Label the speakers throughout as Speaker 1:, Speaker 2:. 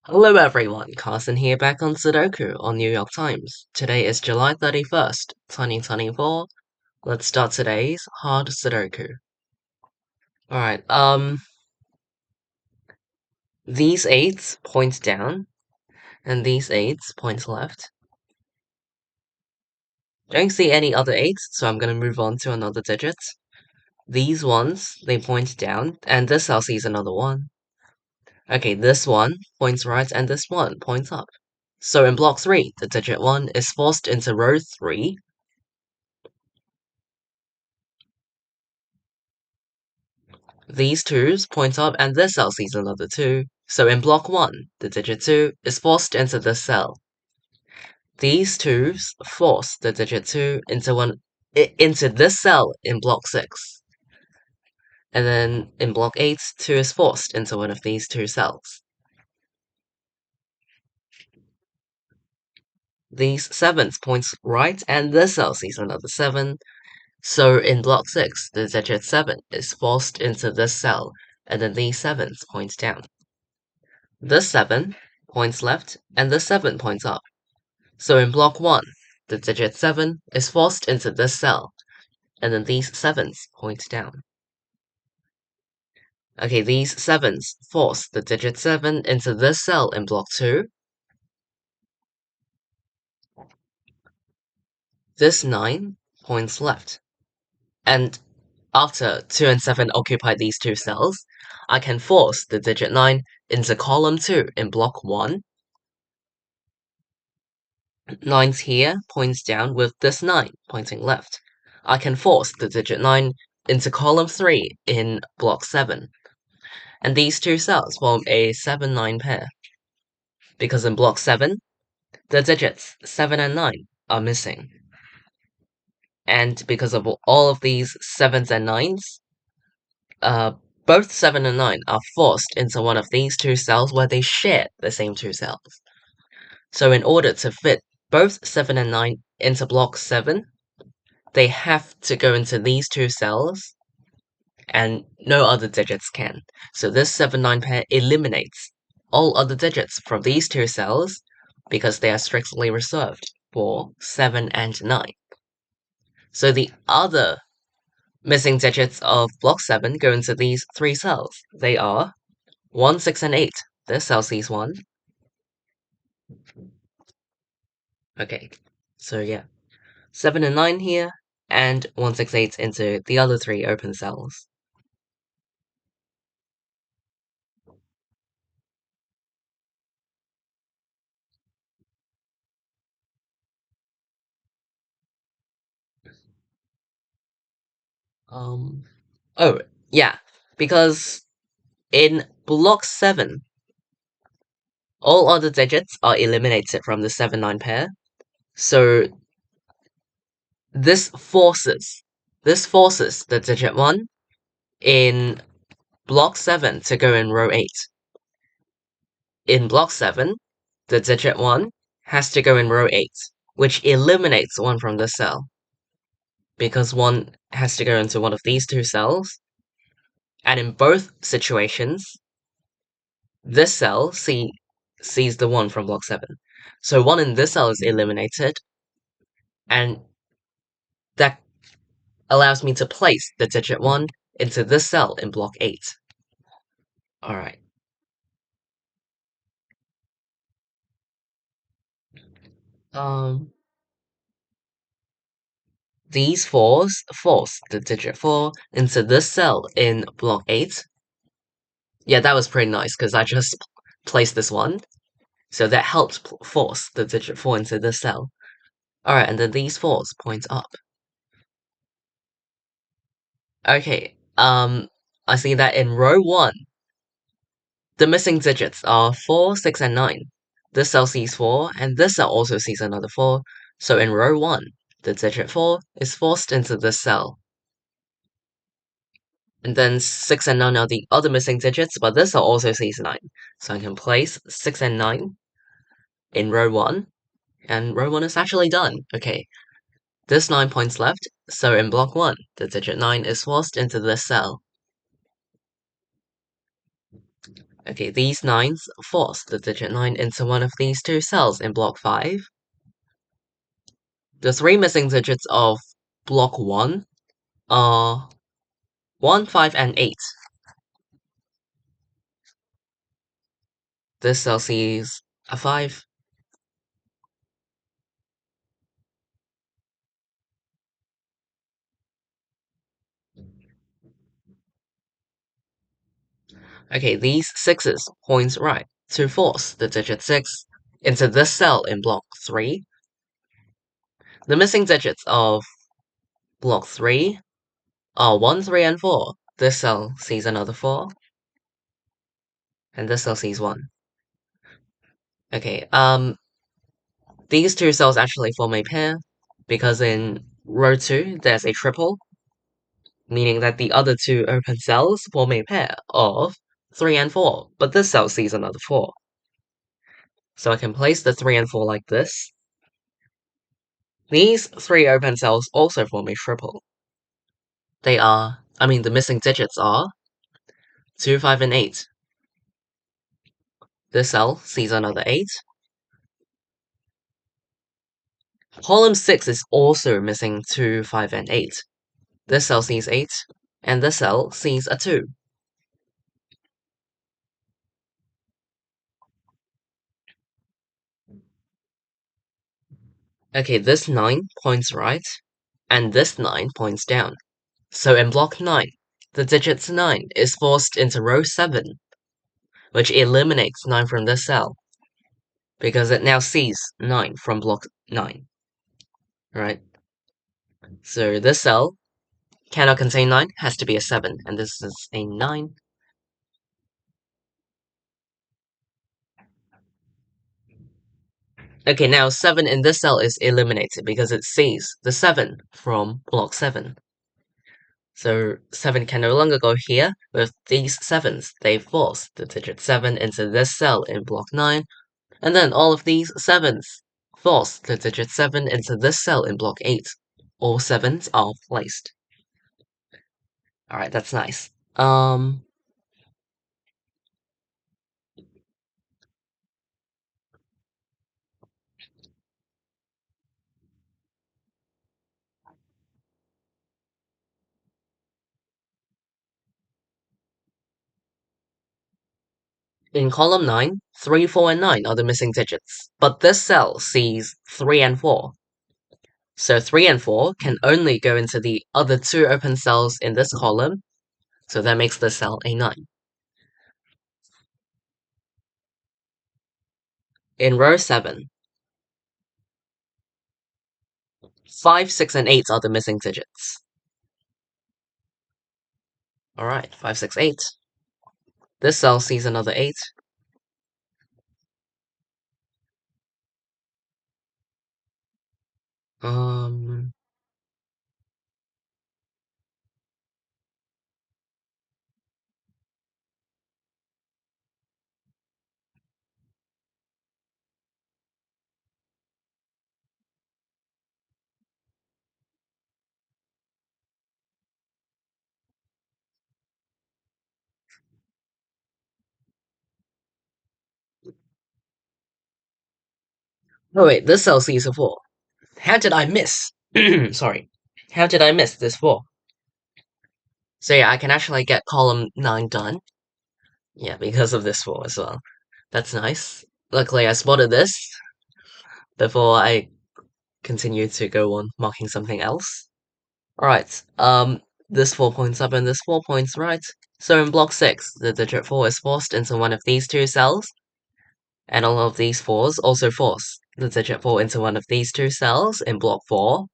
Speaker 1: Hello everyone, Carson here back on Sudoku on New York Times. Today is July 31st, 2024. Let's start today's hard Sudoku. Alright, these 8s point down, and these 8s point left. Don't see any other 8s, so I'm gonna move on to another digit. These ones, they point down, and this cell sees another 1. Okay, this one points right, and this one points up. So in block 3, the digit 1 is forced into row 3, these 2's point up and this cell sees another 2. So in block 1, the digit 2 is forced into this cell. These 2's force the digit 2 into this cell in block 6. And then in block 8, 2 is forced into one of these 2 cells. These 7's points right and this cell sees another 7. So in block 6, the digit 7 is forced into this cell, and then these 7's point down. This 7 points left, and this 7 points up. So in block 1, the digit 7 is forced into this cell, and then these 7's point down. Okay, these 7's force the digit 7 into this cell in block 2. This 9 points left. And after 2 and 7 occupy these 2 cells, I can force the digit 9 into column 2 in block 1. 9's here points down with this 9 pointing left. I can force the digit 9 into column 3 in block 7. And these 2 cells form a 7-9 pair. Because in block 7, the digits 7 and 9 are missing. And because of all of these 7s and 9s, both 7 and 9 are forced into one of these 2 cells where they share the same 2 cells. So in order to fit both 7 and 9 into block 7, they have to go into these 2 cells, and no other digits can. So this 7-9 pair eliminates all other digits from these 2 cells because they are strictly reserved for 7 and 9. So the other missing digits of block 7 go into these 3 cells. They are 1, 6, and 8. This cell sees 1. Okay, so yeah. 7 and 9 here, and 1, 6, 8 into the other 3 open cells. Oh, yeah, because in block 7, all other digits are eliminated from the 7-9 pair, so this forces the digit 1 in block 7 to go in row 8. In block 7, the digit 1 has to go in row 8, which eliminates 1 from the cell, because 1 has to go into one of these 2 cells, and in both situations, this cell sees the 1 from block 7. So 1 in this cell is eliminated, and that allows me to place the digit 1 into this cell in block 8. Alright. These 4's force the digit 4 into this cell in block 8. Yeah, that was pretty nice, because I just placed this 1. So that helped force the digit 4 into this cell. Alright, and then these 4's point up. Okay, I see that in row 1, the missing digits are 4, 6, and 9. This cell sees 4, and this cell also sees another 4. So in row 1, the digit 4 is forced into this cell. And then 6 and 9 are the other missing digits, but this cell also sees 9. So I can place 6 and 9 in row 1, and row 1 is actually done. Okay, this 9 points left, so in block 1, the digit 9 is forced into this cell. Okay, these 9s force the digit 9 into one of these two cells in block 5. The three missing digits of block 1 are 1, 5, and 8. This cell sees a 5. Okay, these 6s point right to force the digit 6 into this cell in block 3. The missing digits of block 3 are 1, 3, and 4. This cell sees another 4, and this cell sees 1. Okay, these two cells actually form a pair, because in row 2 there's a triple, meaning that the other two open cells form a pair of 3 and 4, but this cell sees another 4. So I can place the 3 and 4 like this. These three open cells also form a triple. The missing digits are 2, 5, and 8. This cell sees another 8. Column 6 is also missing 2, 5, and 8. This cell sees 8, and this cell sees a 2. Okay, this 9 points right, and this 9 points down. So in block 9, the digits 9 is forced into row 7, which eliminates 9 from this cell, because it now sees 9 from block 9, right? So this cell cannot contain 9, has to be a 7, and this is a 9. Okay, now 7 in this cell is eliminated because it sees the 7 from block 7. So 7 can no longer go here. With these 7s, they force the digit 7 into this cell in block 9, and then all of these 7s force the digit 7 into this cell in block 8. All 7s are placed. Alright, that's nice. In column 9, 3, 4, and 9 are the missing digits, but this cell sees 3 and 4. So 3 and 4 can only go into the other two open cells in this column, so that makes the cell a 9. In row 7, 5, 6, and 8 are the missing digits. Alright, 5, 6, 8. This cell sees another 8. Um, oh wait, this cell sees a 4. How did I miss? Sorry. How did I miss this 4? So yeah, I can actually get column 9 done. Yeah, because of this 4 as well. That's nice. Luckily, I spotted this before I continued to go on marking something else. Alright, this 4 points up and this 4 points right. So in block 6, the digit 4 is forced into one of these two cells, and all of these 4s also force the digit 4 into one of these two cells in block 4.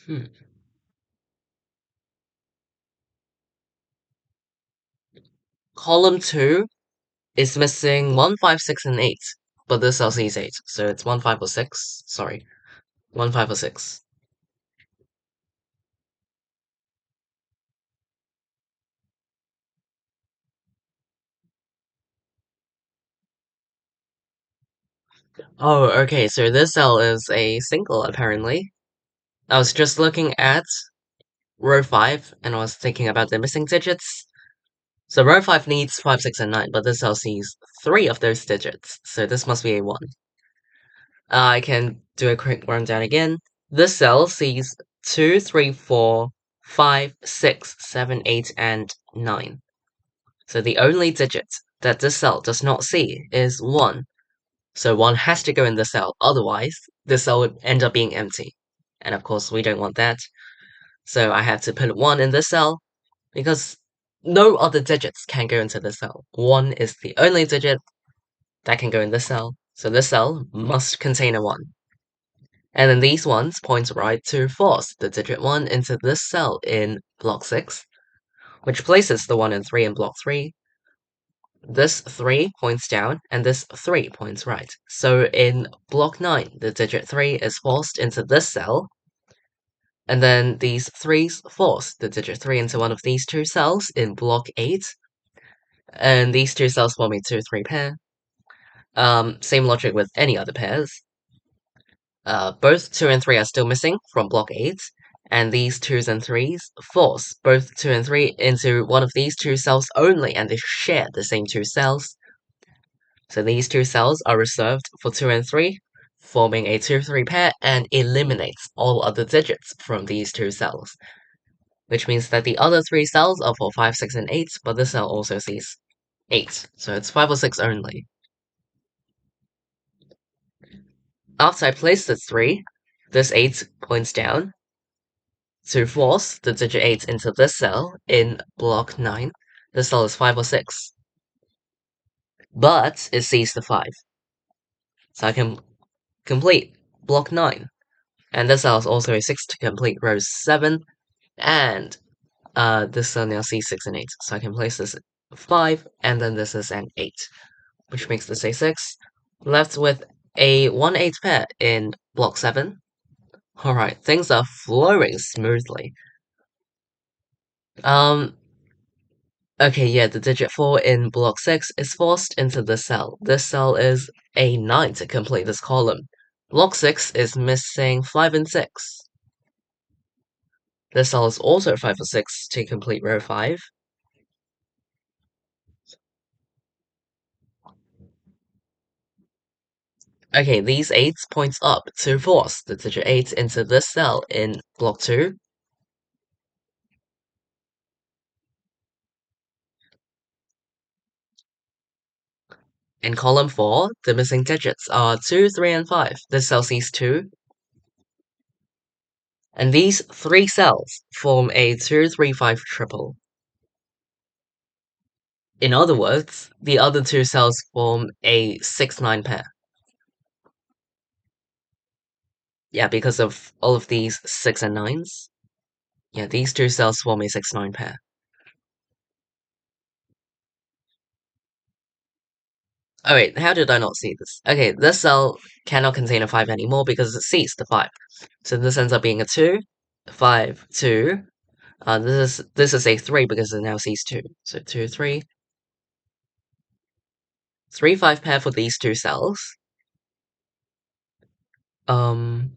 Speaker 1: Hmm. Column 2 is missing 1, 5, 6, and 8, but this cell sees 8, so it's 1, 5, or 6, sorry. 1, 5, or 6. Oh, okay, so this cell is a single, apparently. I was just looking at row 5, and I was thinking about the missing digits. So row 5 needs 5, 6, and 9, but this cell sees 3 of those digits, so this must be a 1. I can do a quick rundown again. This cell sees 2, 3, 4, 5, 6, 7, 8, and 9. So the only digit that this cell does not see is 1. So 1 has to go in the cell, otherwise the cell would end up being empty. And of course we don't want that. So I have to put 1 in this cell, because no other digits can go into the cell. 1 is the only digit that can go in this cell, so this cell must contain a 1. And then these ones point right to force the digit 1 into this cell in block 6, which places the 1 and 3 in block 3. This 3 points down, and this 3 points right. So in block 9, the digit 3 is forced into this cell, and then these 3's force the digit 3 into one of these two cells in block 8, and these two cells form a 2-3 pair. Same logic with any other pairs. Both 2 and 3 are still missing from block 8, and these 2's and 3's force both 2 and 3 into one of these two cells only, and they share the same two cells. So these two cells are reserved for 2 and 3, forming a 2-3 pair, and eliminates all other digits from these two cells. Which means that the other 3 cells are for 5, 6, and 8, but this cell also sees 8, so it's 5 or 6 only. After I place the 3, this 8 points down to force the digit 8 into this cell in block 9. This cell is 5 or 6, but it sees the 5. So I can complete block 9. And this cell is also a 6 to complete row 7, and this cell now sees 6 and 8. So I can place this 5, and then this is an 8, which makes this a 6. Left with a 1-8 pair in block 7. Alright, things are flowing smoothly. Okay, yeah, the digit 4 in block 6 is forced into this cell. This cell is a 9 to complete this column. Block 6 is missing 5 and 6. This cell is also 5 or 6 to complete row 5. Okay, these 8s points up to force the digit 8 into this cell in block 2. In column 4, the missing digits are 2, 3, and 5. This cell sees 2. And these 3 cells form a 2-3-5 triple. In other words, the other 2 cells form a 6-9 pair. Yeah, because of all of these 6 and 9s. Yeah, these 2 cells form a 6-9 pair. Oh wait, how did I not see this? Okay, this cell cannot contain a 5 anymore because it sees the 5. So this ends up being a 2, 5, 2. This is a 3 because it now sees 2. So 2, 3. 3, 5 pair for these 2 cells. Um,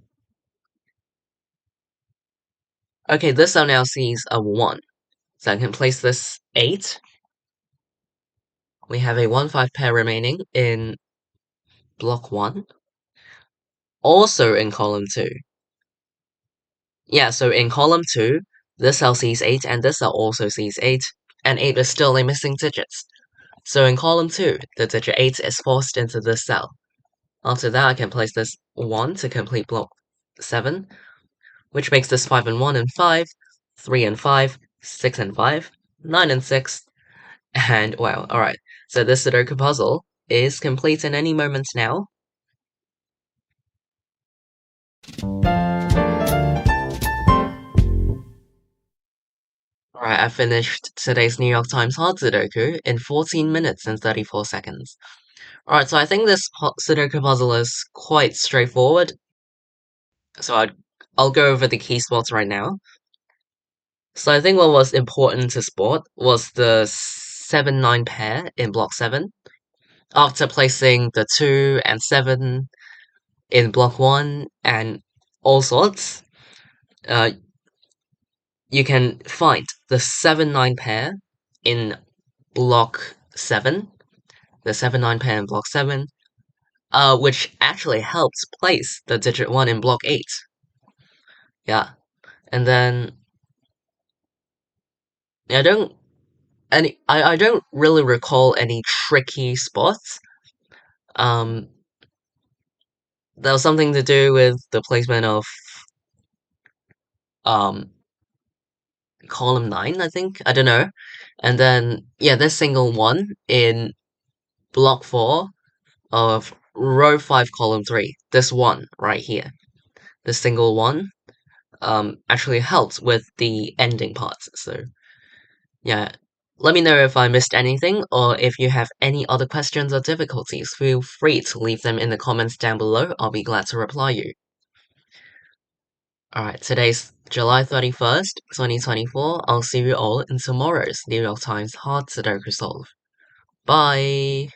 Speaker 1: okay, this cell now sees a 1. So I can place this 8. We have a 1-5 pair remaining in block 1. Also in column 2. Yeah, so in column 2, this cell sees 8, and this cell also sees 8, and 8 is still a missing digit. So in column 2, the digit 8 is forced into this cell. After that, I can place this 1 to complete block 7, which makes this 5 and 1 and 5, 3 and 5, 6 and 5, 9 and 6, and wow, alright. So this Sudoku puzzle is complete in any moment now. Alright, I finished today's New York Times hard Sudoku in 14 minutes and 34 seconds. Alright, so I think this Sudoku puzzle is quite straightforward. So I'll go over the key spots right now. So I think what was important to spot was the 7-9 pair in block 7. After placing the 2 and 7 in block 1 and all sorts, uh, you can find the 7-9 pair in block 7, the 7-9 pair in block 7, which actually helps place the digit 1 in block 8. Yeah, and then I don't I don't really recall any tricky spots. Um, there was something to do with the placement of um column 9, I think. I don't know. And then yeah, this single 1 in block 4 of row 5 column 3. This one right here. This single 1 actually helps with the ending parts. So yeah, let me know if I missed anything, or if you have any other questions or difficulties, feel free to leave them in the comments down below. I'll be glad to reply you. Alright, today's July 31st, 2024. I'll see you all in tomorrow's New York Times Hard Sudoku Solve. Bye!